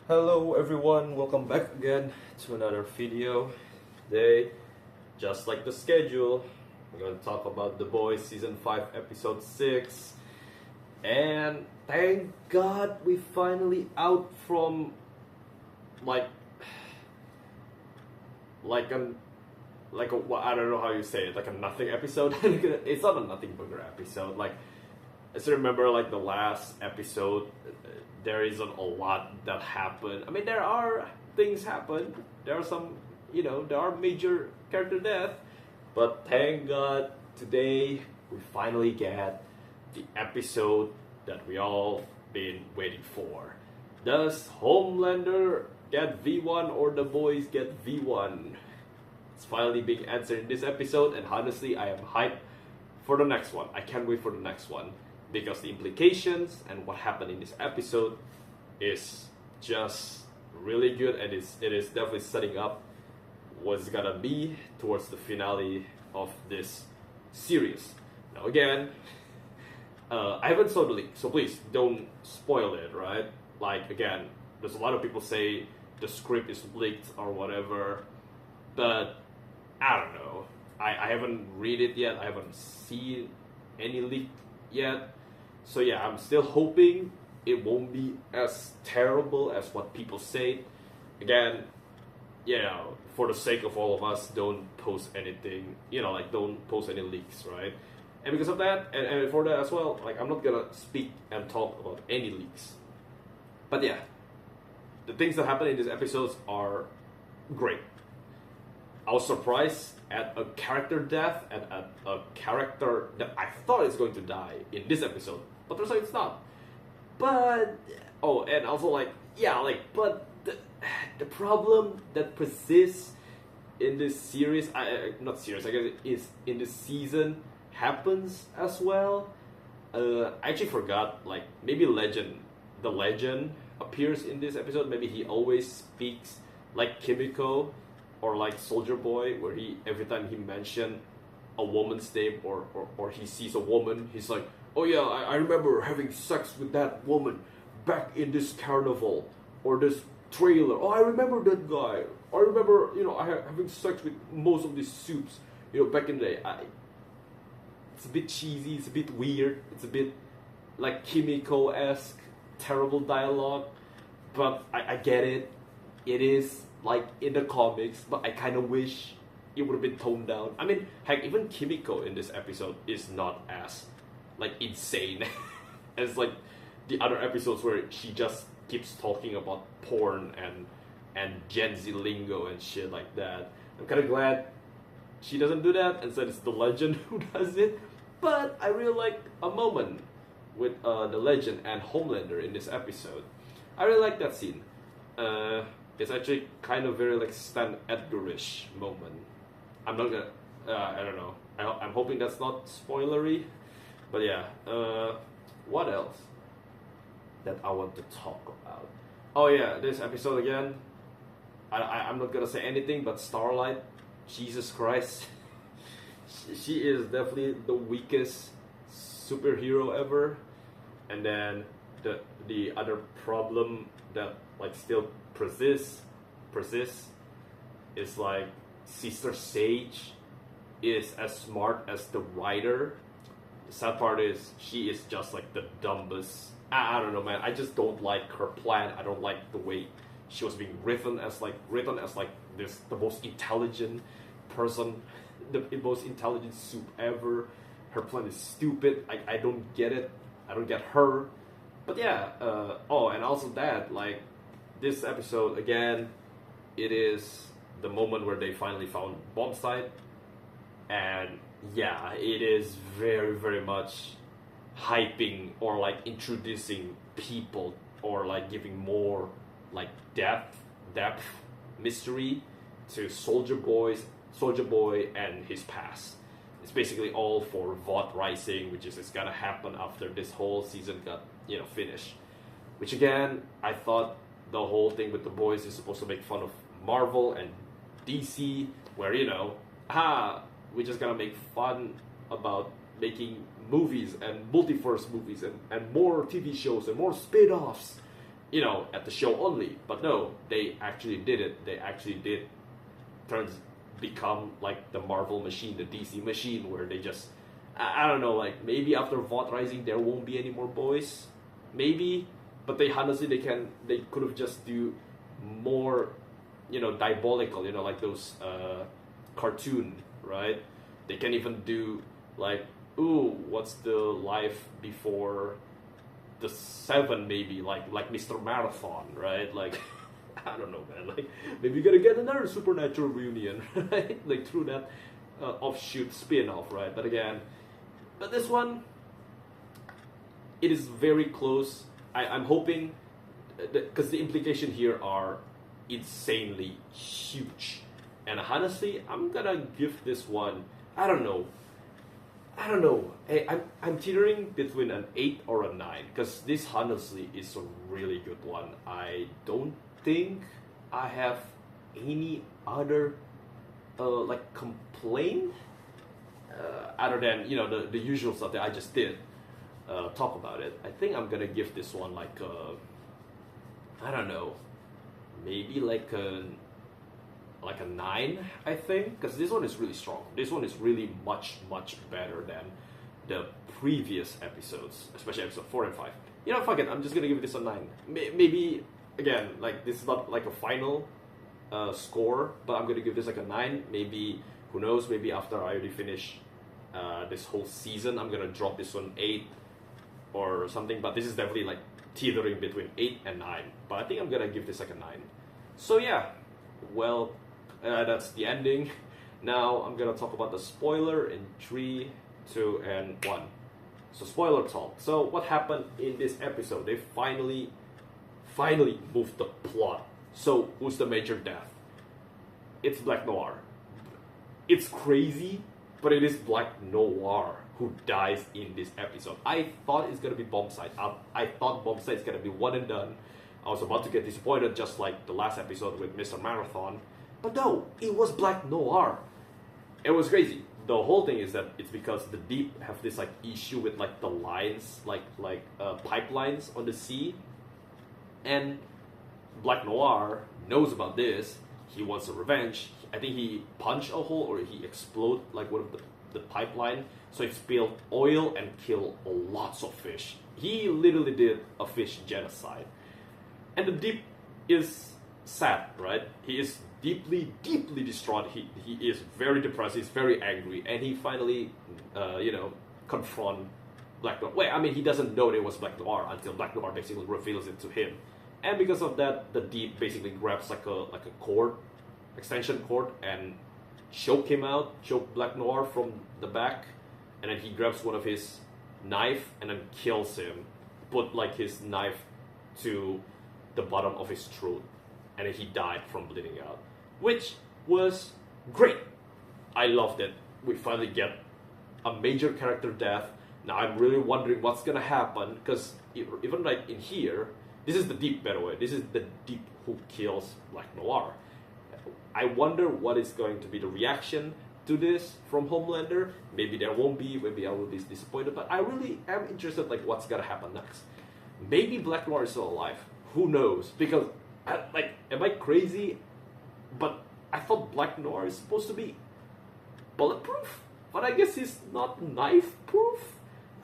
Hello everyone, welcome back again to another video. Today, just like the schedule, we're going to talk about The Boys Season 5 Episode 6. And thank God we finally out from like a I don't know how you say it, like a nothing episode. It's not a nothing burger episode. Like I still remember like the last episode, there isn't a lot that happened. I mean, there are things happen. There are some, there are major character death. But thank God today we finally get the episode that we all been waiting for. Does Homelander get V1 or the boys get V1? It's finally being answered in this episode, and honestly, I am hyped for the next one. I can't wait for the next one because the implications and what happened in this episode is just really good, and it is definitely setting up what's gonna be towards the finale of this series. Now again, I haven't saw the leak, so please don't spoil it, right? Like again, there's a lot of people say the script is leaked or whatever, but I don't know. I haven't read it yet. I haven't seen any leak yet. So yeah, I'm still hoping it won't be as terrible as what people say. Again, for the sake of all of us, don't post anything, don't post any leaks, right? And because of that, and for that as well, like I'm not gonna speak and talk about any leaks. But yeah, the things that happen in these episodes are great. I was surprised at a character death and at a character that I thought is going to die in this episode, but turns out it's not. But and also but the problem that persists in this series, not series, I guess, is in this season happens as well. I actually forgot, like maybe the legend appears in this episode. Maybe he always speaks like Kimiko or like Soldier Boy, where he every time he mentioned a woman's name or he sees a woman, he's like, oh yeah, I remember having sex with that woman back in this carnival or this trailer. Oh, I remember that guy. I remember, having sex with most of these suits, back in the day. It's a bit cheesy, it's a bit weird, it's a bit like Kimiko-esque, terrible dialogue, but I get it. It is like in the comics, but I kind of wish it would have been toned down. I mean, heck, even Kimiko in this episode is not as like insane as like the other episodes where she just keeps talking about porn and Gen Z lingo and shit like that. I'm kind of glad she doesn't do that, and said it's the legend who does it. But I really like a moment with the legend and Homelander in this episode. I really like that scene. It's actually kind of very like Stan Edgar-ish moment. I'm not gonna, I don't know. I'm hoping that's not spoilery. But yeah, what else that I want to talk about? Oh yeah, this episode again. I'm not gonna say anything, but Starlight, Jesus Christ, she is definitely the weakest superhero ever. And then the other problem that like still persists is like Sister Sage is as smart as the writer. The sad part is she is just like the dumbest. I don't know, man. I just don't like her plan. I don't like the way she was being written as like this the most intelligent person, the most intelligent soup ever. Her plan is stupid. I don't get it. I don't get her. But yeah. And also that like this episode again, it is the moment where they finally found bomb site, and yeah, it is very very much hyping or like introducing people or like giving more like depth mystery to Soldier Boy and his past. It's basically all for Vought Rising, which is gonna happen after this whole season got finished. Which again, I thought the whole thing with the boys is supposed to make fun of Marvel and DC, where we're just gonna make fun about making movies and multiverse movies and more TV shows and more spin-offs at the show only. But no, they actually did it. They actually did become like the Marvel machine, the DC machine, where they just, I don't know, like maybe after Vought Rising there won't be any more boys, maybe, but they honestly they could have just do more, diabolical, like those cartoon, right? They can even do like, ooh, what's the life before the 7, maybe like Mr. Marathon, right? Like I don't know, man. Like maybe you're gonna get another supernatural reunion, right? Like through that offshoot spin-off, right? But this one, it is very close. I'm hoping, because the implication here are insanely huge, and honestly, I'm gonna give this one. I don't know. I'm teetering between an 8 or a 9, because this honestly is a really good one. I don't think I have any other like complaint other than the usual stuff that I just did talk about it. I think I'm gonna give this one like I don't know, maybe like a 9, I think, because this one is really strong. This one is really much better than the previous episodes, especially episode 4 and 5. Fuck it, I'm just gonna give this a 9. Maybe again, like this is not like a final score, but I'm gonna give this like a 9. Maybe, who knows, maybe after I already finish this whole season, I'm gonna drop this one 8 or something, but this is definitely like teetering between 8 and 9, but I think I'm gonna give this like a 9. So yeah, well, that's the ending. Now I'm gonna talk about the spoiler in 3, 2, and 1. So spoiler talk. So what happened in this episode? They finally moved the plot. So who's the major death? It's Black Noir. It's crazy, but it is Black Noir who dies in this episode. I thought it's gonna be Bombside. I thought Bombside is gonna be one and done. I was about to get disappointed, just like the last episode with Mr. Marathon. But no, it was Black Noir. It was crazy. The whole thing is that it's because the Deep have this like issue with like the lines, like pipelines on the sea, and Black Noir knows about this. He wants a revenge. I think he punched a hole or he exploded like one of the pipeline, so it spilled oil and killed lots of fish. He literally did a fish genocide. And the Deep is sad, right? He is deeply distraught. He is very depressed. He's very angry, and he finally, confront Black Noir. Wait, I mean, he doesn't know it was Black Noir until Black Noir basically reveals it to him, and because of that, the Deep basically grabs like a cord, extension cord, and choke Black Noir from the back, and then he grabs one of his knife and then kills him. Put like his knife to the bottom of his throat, and then he died from bleeding out, which was great. I loved it. We finally get a major character death. Now I'm really wondering what's gonna happen, because even like in here, this is the Deep, by the way. This is the Deep who kills Black Noir. I wonder what is going to be the reaction to this from Homelander. Maybe there won't be. Maybe I will be disappointed. But I really am interested, like, what's gonna happen next. Maybe Black Noir is still alive. Who knows? Because, am I crazy? But I thought Black Noir is supposed to be bulletproof, but I guess he's not knife-proof.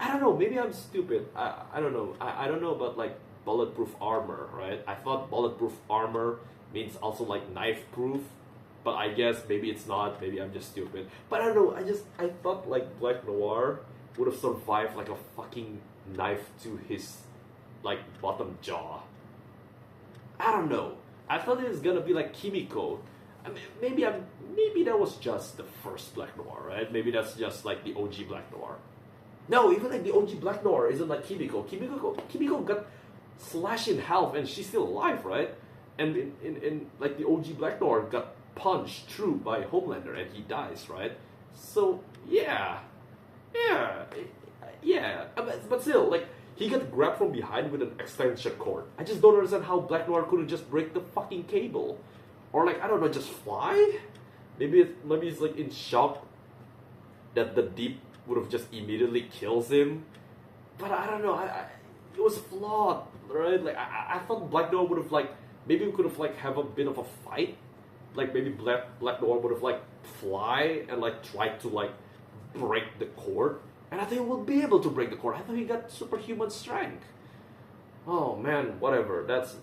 I don't know. Maybe I'm stupid. I don't know. I don't know about like bulletproof armor, right? I thought bulletproof armor means also like knife-proof, but I guess maybe it's not. Maybe I'm just stupid. But I don't know. I thought like Black Noir would have survived like a fucking knife to his like bottom jaw. I don't know. I thought it was gonna be like Kimiko. I mean, maybe that was just the first Black Noir, right? Maybe that's just like the OG Black Noir. No, even like the OG Black Noir isn't like Kimiko. Kimiko got slashed in half and she's still alive, right? And in like the OG Black Noir got punched through by Homelander and he dies, right? So yeah. But still, like, he got grabbed from behind with an extension cord. I just don't understand how Black Noir couldn't just break the fucking cable. Or like, I don't know, just fly? Maybe it's like in shock that the Deep would have just immediately kills him. But I don't know, it was flawed, right? Like I thought Black Noir would have like maybe we could have like have a bit of a fight, like maybe Black Noir would have like fly and like try to like break the cord, and I think he will be able to break the cord. I thought he got superhuman strength. Oh man, whatever. That's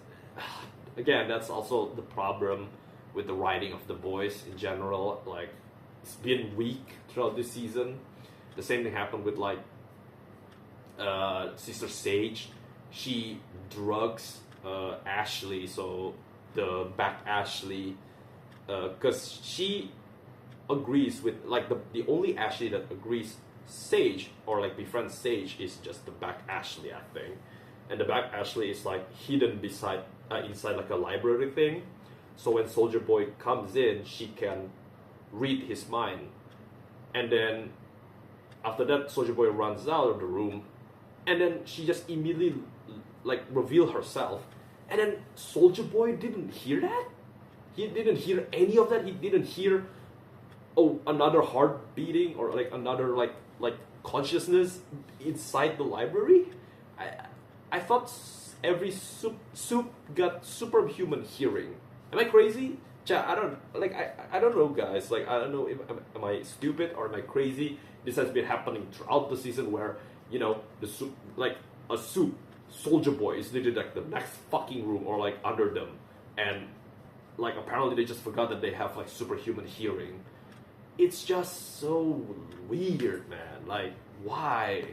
again, that's also the problem with the writing of The Boys in general. Like it's been weak throughout this season. The same thing happened with like Sister Sage. She drugs Ashley, so the back Ashley, because she agrees with like the only Ashley that agrees Sage or like befriends Sage is just the back Ashley, I think, and the back Ashley is like hidden beside inside like a library thing. So when Soldier Boy comes in, she can read his mind, and then after that, Soldier Boy runs out of the room, and then she just immediately like reveal herself, and then Soldier Boy didn't hear that. He didn't hear any of that. He didn't hear another heart beating or like another like consciousness inside the library. I thought every soup got superhuman hearing. Am I crazy? I don't know, guys. Like I don't know if am I stupid or am I crazy? This has been happening throughout the season where the soup like a soup Soldier Boy is literally like the next fucking room or like under them, and like apparently they just forgot that they have like superhuman hearing. It's just so weird, man. Like why?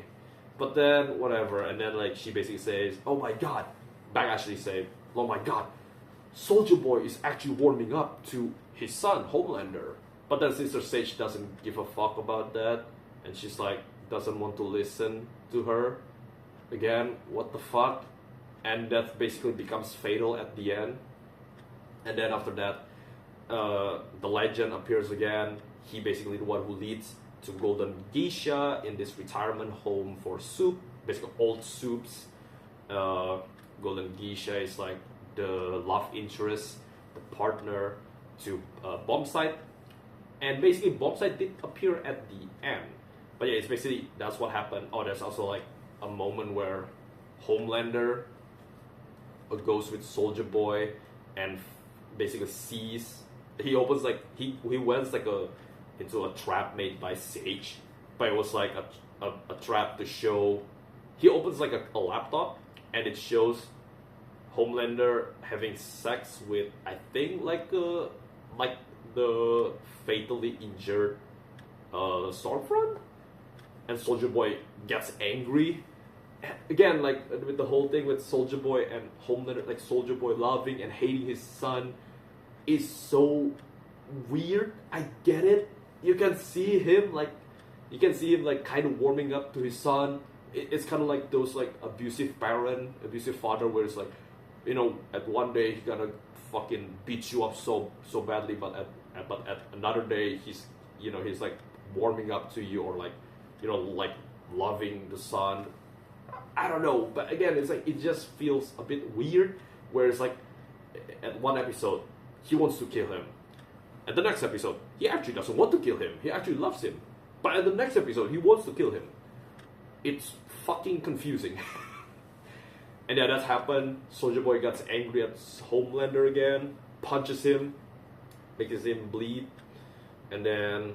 But then whatever, and then like she basically says, "Oh my god," back actually say, "Oh my god, Soldier Boy is actually warming up to his son Homelander." But then Sister Sage doesn't give a fuck about that, and she's like doesn't want to listen to her. Again, what the fuck? And that basically becomes fatal at the end. And then after that, the Legend appears again. He basically the one who leads to Golden Geisha in this retirement home for soup, basically old soups. Golden Geisha is like the love interest, the partner to Bombsight. And basically Bombsight did appear at the end. But yeah, it's basically, that's what happened. Oh, there's also like a moment where Homelander goes with Soldier Boy and basically sees, he opens like, he went like into a trap made by Sage, but it was like a trap to show, he opens like a laptop and it shows Homelander having sex with, I think like the fatally injured Stormfront, and Soldier Boy gets angry. Again, like with the whole thing with Soldier Boy and Homelander, like Soldier Boy loving and hating his son is so weird. I get it. You can see him like kind of warming up to his son. It's kind of like those like abusive father, where it's like, at one day he's gonna fucking beat you up so badly, but at another day he's like warming up to you, or like like loving the son. I don't know, but again, it's like it just feels a bit weird. Where it's like at one episode he wants to kill him, at the next episode he actually doesn't want to kill him. He actually loves him, but at the next episode he wants to kill him. It's fucking confusing. And yeah, that's happened. Soldier Boy gets angry at Homelander again, punches him, makes him bleed, and then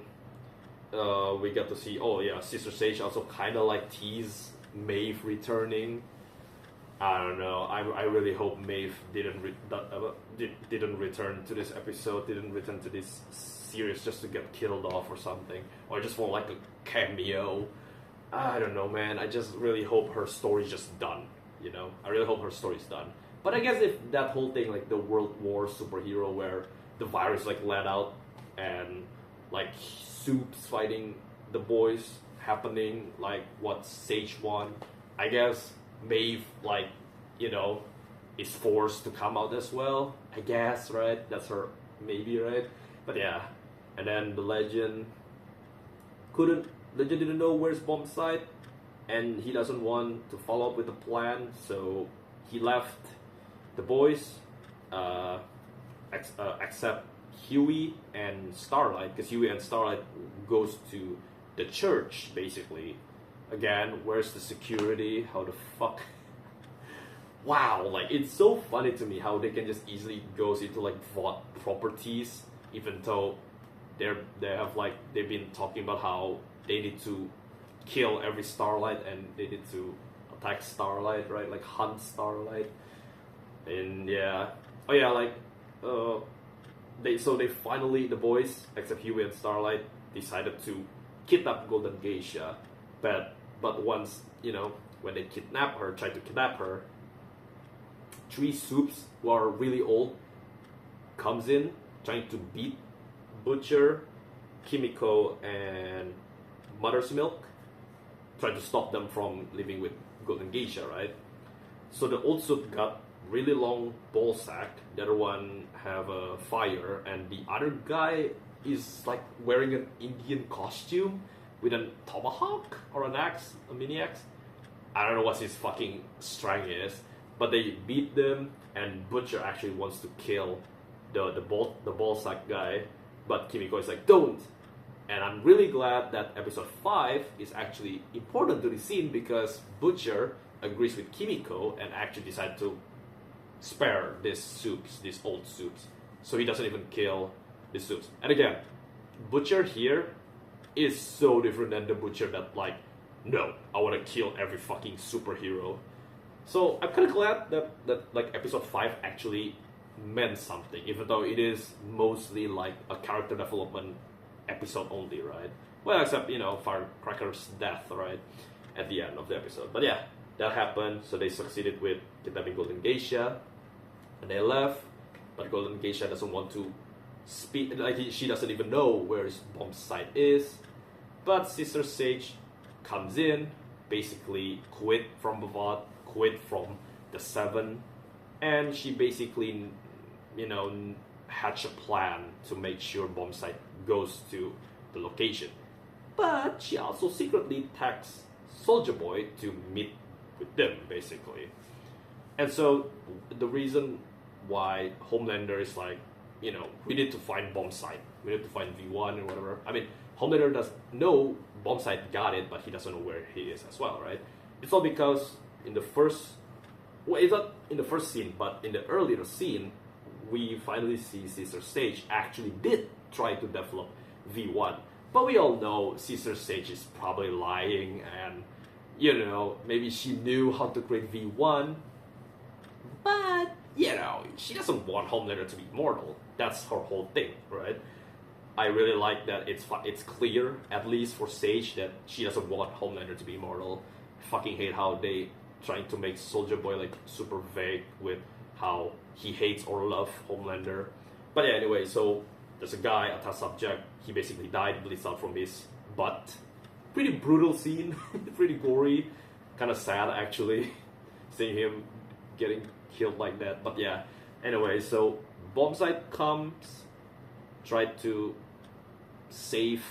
we get to see, Sister Sage also kind of like tease Maeve returning. I don't know. I really hope Maeve didn't return to this episode, didn't return to this series just to get killed off or something, or just for like a cameo. I don't know, man. I just really hope her story's just done. I really hope her story's done. But I guess if that whole thing, like the World War superhero, where the virus like let out and like soups fighting the boys happening, like what Sage won, I guess Maeve like is forced to come out as well. I guess, right? That's her maybe, right? But yeah, and then the Legend didn't know where's Bombsight, and he doesn't want to follow up with the plan, so he left the boys, except Huey and Starlight, because Huey and Starlight goes to the church, basically. Again, where's the security? How the fuck? wow, like it's so funny to me how they can just easily goes into like Vought properties, even though they've been talking about how they need to kill every Starlight and they need to attack Starlight, right? Like hunt Starlight. And yeah, oh yeah, like they finally, the boys except Huey and Starlight decided to kidnap Golden Geisha, but once when they tried to kidnap her, three Soups who are really old comes in trying to beat Butcher, Kimiko, and Mother's Milk, trying to stop them from living with Golden Geisha, right? So the old Soup got really long ball sack, the other one have a fire, and the other guy is like wearing an Indian costume with a tomahawk or an axe, a mini axe. I don't know what his fucking strength is, but they beat them, and Butcher actually wants to kill the ball sack guy, but Kimiko is like, don't. And I'm really glad that episode 5 is actually important to the scene, because Butcher agrees with Kimiko and actually decides to spare these old Soups, so he doesn't even kill the Soups. And again, Butcher here is so different than the Butcher that like, no, I want to kill every fucking superhero. So I'm kind of glad that like episode 5 actually meant something, even though it is mostly like a character development episode only, right? Well, except Firecracker's death, right, at the end of the episode. But yeah, that happened. So they succeeded with kidnapping Golden Geisha, and they left. But Golden Geisha doesn't want to speak. Like she doesn't even know where his bomb site is. But Sister Sage comes in, basically quit from the Vought, quit from the Seven, and she basically, hatch a plan to make sure bomb site goes to the location. But she also secretly texts Soldier Boy to meet with them, basically. And so the reason why Homelander is like, we need to find bomb site, we need to find V1 and whatever. I mean, Homelander does know bomb site got it, but he doesn't know where he is as well, right? It's all because in the first, well, it's not in the first scene, but in the earlier scene, we finally see Sister Sage actually did try to develop V1. But we all know Sister Sage is probably lying, and maybe she knew how to create V1, but she doesn't want Homelander to be mortal. That's her whole thing, right? I really like that it's clear, at least for Sage, that she doesn't want Homelander to be immortal. I fucking hate how they trying to make Soldier Boy like super vague with how he hates or loves Homelander. But yeah, anyway, so there's a guy, a test subject. He basically died, bleeds out from his butt. Pretty brutal scene, pretty gory, kind of sad actually, seeing him getting killed like that. But yeah, anyway, so Bombsite comes, tried to save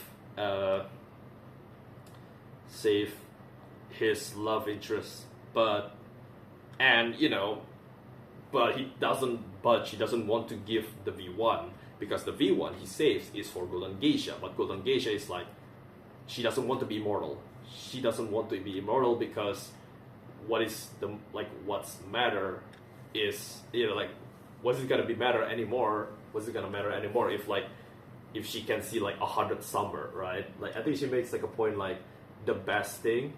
his love interest, but he doesn't budge. He doesn't want to give the V1, because the V1 he saves is for Golden Geisha, but Golden Geisha is like, she doesn't want to be immortal. She doesn't want to be immortal because what's matter is, what's it gonna be matter anymore? What's it gonna matter anymore if she can see like 100 summer, right? Like, I think she makes like a point, like the best feeling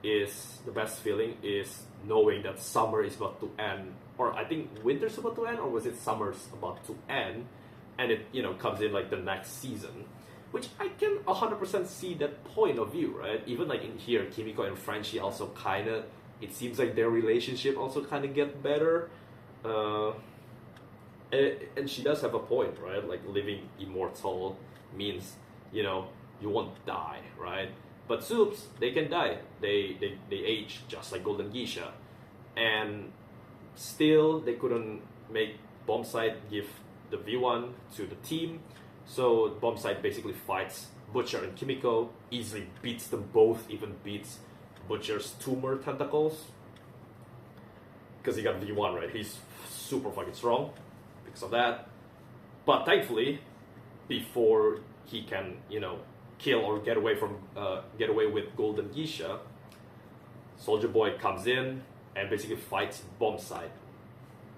is knowing that summer is about to end, or I think winter's about to end, or was it summer's about to end, and it comes in like the next season, which I can 100% see that point of view, right? Even like in here, Kimiko and Frenchie also kind of, it seems like their relationship also kind of get better, and she does have a point, right? Like living immortal means, you won't die, right? But Soups, they can die. They age just like Golden Geisha, and still they couldn't make Bombsite give the V1 to the team. So Bombsite basically fights Butcher and Kimiko, easily beats them both, even beats Butcher's tumor tentacles, because he got V1, right? He's super fucking strong because of that. But thankfully, before he can, kill or get away with Golden Geisha, Soldier Boy comes in, and basically fights Bombsight.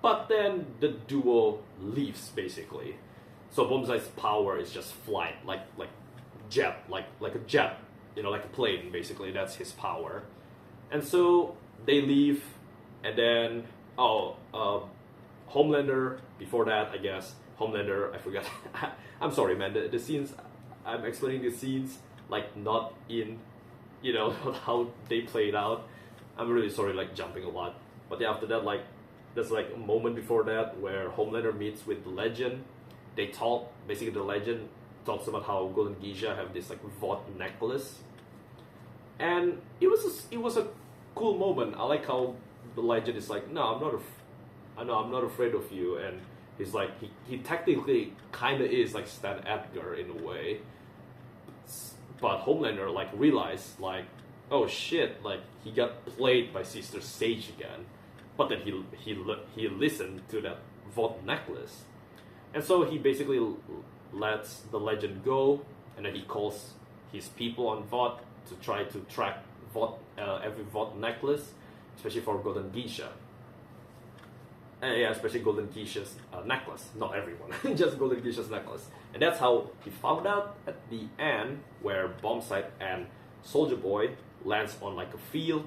But then the duo leaves basically. So Bombsight's power is just flight, like jet, like a jet, like a plane basically. That's his power. And so they leave, and then Homelander. Before that, I guess Homelander. I forgot. I'm sorry, man. The scenes I'm explaining the scenes like not in, how they played out. I'm really sorry, like jumping a lot. But yeah, after that, like there's like a moment before that where Homelander meets with the Legend. They talk. Basically, the Legend talks about how Golden Geisha have this like Vought necklace, and it was a cool moment. I like how the Legend is like, no, I'm not afraid of you, and he's like he technically kind of is like Stan Edgar in a way, but Homelander like realized like, oh shit, like he got played by Sister Sage again, but then he listened to that Vought necklace, and so he basically lets the Legend go, and then he calls his people on Vought to try to track every Vought necklace, especially for Golden Geisha. Yeah, especially Golden Geisha's necklace. Not everyone, just Golden Geisha's necklace. And that's how he found out at the end, where Bombsight and Soldier Boy lands on like a field.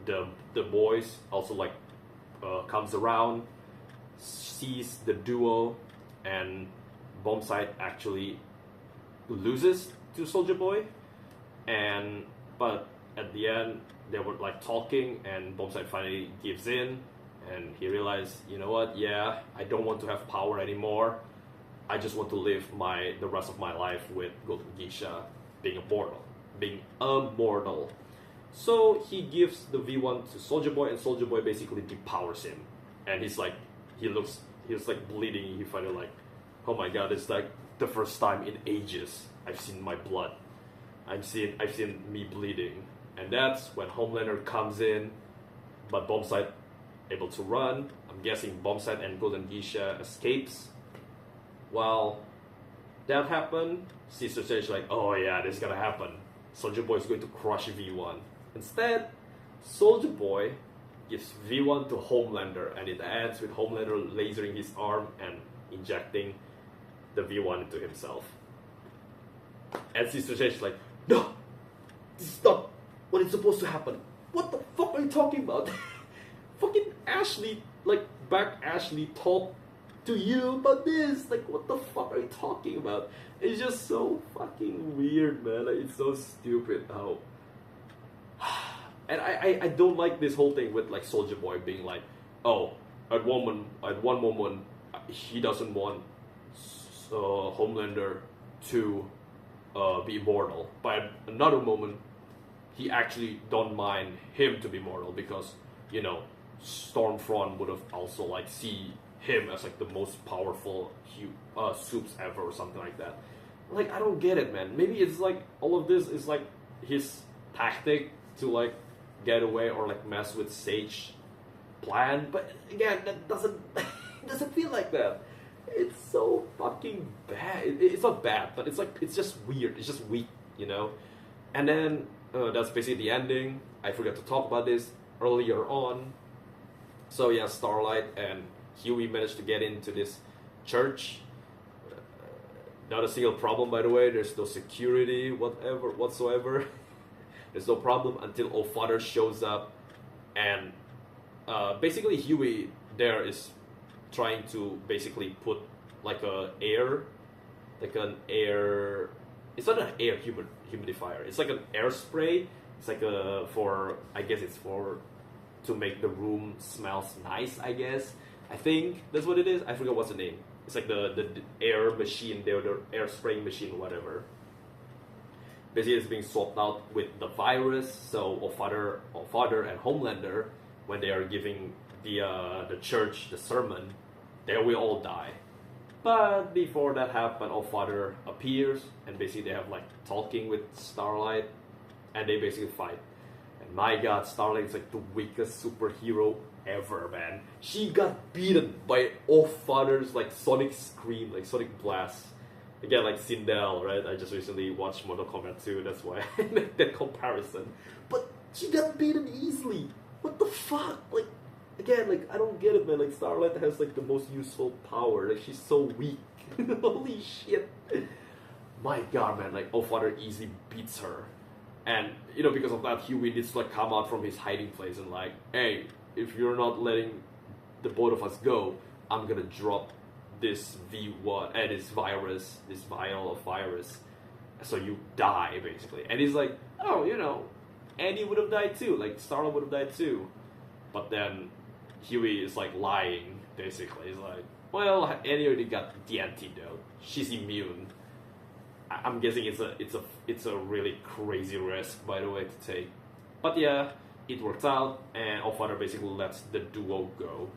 The boys also like comes around, sees the duo, and Bombsight actually loses to Soldier Boy, but at the end they were like talking, and Bombsight finally gives in, and he realized, you know what? Yeah, I don't want to have power anymore. I just want to live the rest of my life with Golden Geisha, being immortal. So he gives the V1 to Soldier Boy, and Soldier Boy basically depowers him, and he's like bleeding. He finally like, oh my god, it's like the first time in ages I've seen my blood. I've seen me bleeding. And that's when Homelander comes in, but Bombsight able to run. I'm guessing Bombsight and Golden Geisha escapes. While that happened, Sister Sage like, oh yeah, this is gonna happen. Soldier Boy is going to crush V1. Instead, Soldier Boy gives V1 to Homelander, and it ends with Homelander lasering his arm and injecting the V1 into himself. And Sister Sage is like, no, this is not what is supposed to happen. What the fuck are you talking about? Fucking Ashley, like back Ashley talked to you about this. Like, what the fuck are you talking about? It's just so fucking weird, man. Like, it's so stupid how. And I don't like this whole thing with like Soldier Boy being like, oh, at one moment he doesn't want Homelander to be immortal, but at another moment he actually don't mind him to be mortal, because Stormfront would have also like see him as like the most powerful soups ever or something like that. Like, I don't get it, man. Maybe it's like all of this is like his tactic to like get away or like mess with Sage plan, but again, that doesn't feel like that. It's so fucking bad. It's not bad, but it's just weird. It's just weak, And then that's basically the ending. I forgot to talk about this earlier on. So yeah, Starlight and Huey managed to get into this church. Not a single problem, by the way. There's no security, whatsoever. There's no problem until O'Father shows up, and basically Huey there is trying to basically put like an air. It's not an air humidifier. It's like an air spray. It's like it's for to make the room smells nice. I think that's what it is. I forget what's the name. It's like the air machine, the air spraying machine, whatever. Basically, it's being swapped out with the virus. So O'Father and Homelander, when they are giving the church the sermon, they will all die. But before that happens, O'Father appears, and basically they have like talking with Starlight, and they basically fight. And my god, Starlight is like the weakest superhero ever, man. She got beaten by O'Father's like sonic scream, like sonic blast. Again, like Sindel, right? I just recently watched Mortal Kombat 2, that's why I make that comparison. But she got beaten easily. what the fuck? Like, again, like, I don't get it, man. Like, Starlight has, like, the most useful power. Like, she's so weak. Holy shit. My god, man. Like, Allfather easily beats her. And, you know, because of that, Huey needs to, like, come out from his hiding place and, like, hey, if you're not letting the both of us go, I'm gonna drop this V1, this virus, this vial of virus, so you die, basically. And he's like, oh, you know, Annie would have died too, like, Starlight would have died too. But then Huey is, like, lying, basically. He's like, well, Annie already got the antidote. She's immune. I'm guessing it's a really crazy risk, by the way, to take. But yeah, it works out, and Allfather basically lets the duo go.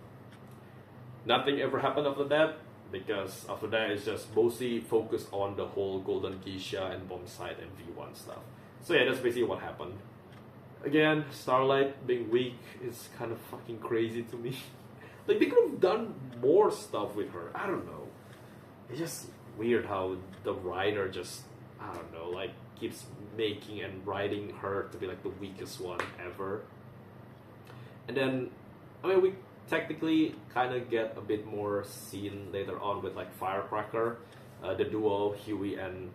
Nothing ever happened after that, because after that it's just mostly focused on the whole Golden Geisha and Bombsight and V1 stuff. So yeah, that's basically what happened. Again, Starlight being weak is kind of fucking crazy to me. Like, they could have done more stuff with her. I don't know. It's just weird how the writer just, I don't know, like, keeps making and writing her to be like the weakest one ever. And then, I mean, we technically kind of get a bit more scene later on with, like, Firecracker, the duo Huey and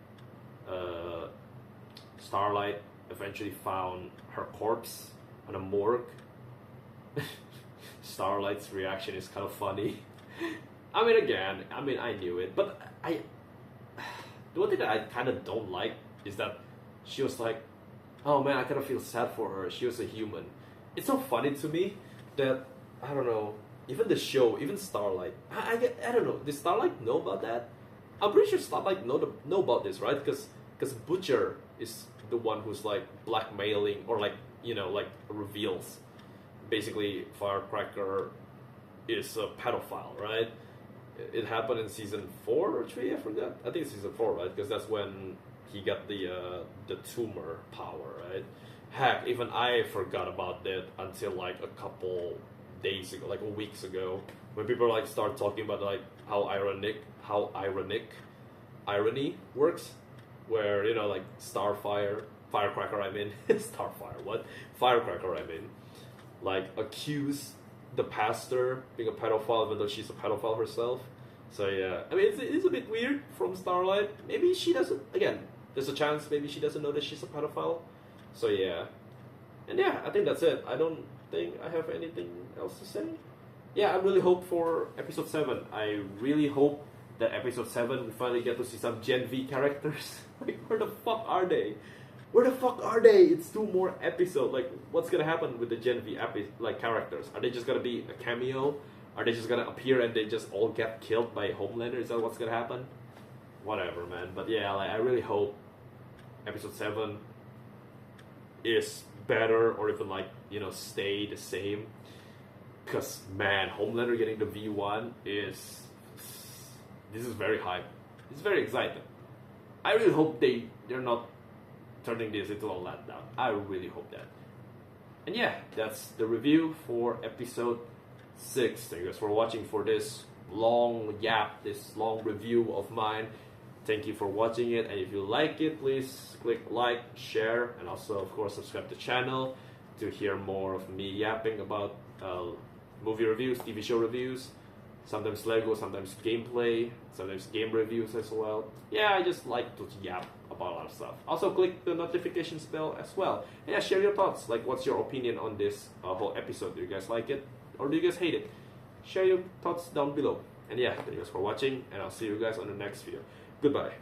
Starlight eventually found her corpse on a morgue. Starlight's reaction is kind of funny. I mean, again, I knew it, but the one thing that I kind of don't like is that she was like, oh man, I kind of feel sad for her. She was a human. It's so funny to me that, I don't know, even the show, even Starlight, I don't know, did Starlight know about that? I'm pretty sure Starlight know about this, right? Because Butcher is the one who's, like, blackmailing, or, like, you know, like, reveals basically Firecracker is a pedophile, right? It happened in season 4 or 3, I forgot. I think it's season 4, right? Because that's when he got the tumor power, right? Heck, even I forgot about that until, like, a couple days ago, like weeks ago, when people, like, start talking about, like, how irony works, where, you know, like, Firecracker, like, accuse the pastor being a pedophile even though she's a pedophile herself. So yeah, I mean, it's a bit weird from Starlight. Maybe she doesn't, again, there's a chance maybe she doesn't know that she's a pedophile. So yeah. And yeah, I think that's it. I don't think I have anything else to say. Yeah, I really hope for episode 7. I really hope that episode 7 we finally get to see some Gen V characters. Like, where the fuck are they? Where the fuck are they? It's 2 more episodes. Like, what's gonna happen with the Gen V characters? Are they just gonna be a cameo? Are they just gonna appear and they just all get killed by Homelander? Is that what's gonna happen? Whatever, man. But yeah, like, I really hope episode 7 is better, or even, like, you know, stay the same. Cause man, Homelander getting the V1 this is very hype. It's very exciting. I really hope they're not turning this into a letdown. I really hope that. And yeah, that's the review for episode 6. Thank you guys for watching for this long review of mine. Thank you for watching it, and if you like it, please click like, share, and also, of course, subscribe to the channel to hear more of me yapping about movie reviews, TV show reviews, sometimes Lego, sometimes gameplay, sometimes game reviews as well. Yeah, I just like to yap about a lot of stuff. Also, click the notifications bell as well. And yeah, share your thoughts. Like, what's your opinion on this whole episode? Do you guys like it, or do you guys hate it? Share your thoughts down below. And yeah, thank you guys for watching, and I'll see you guys on the next video. Goodbye.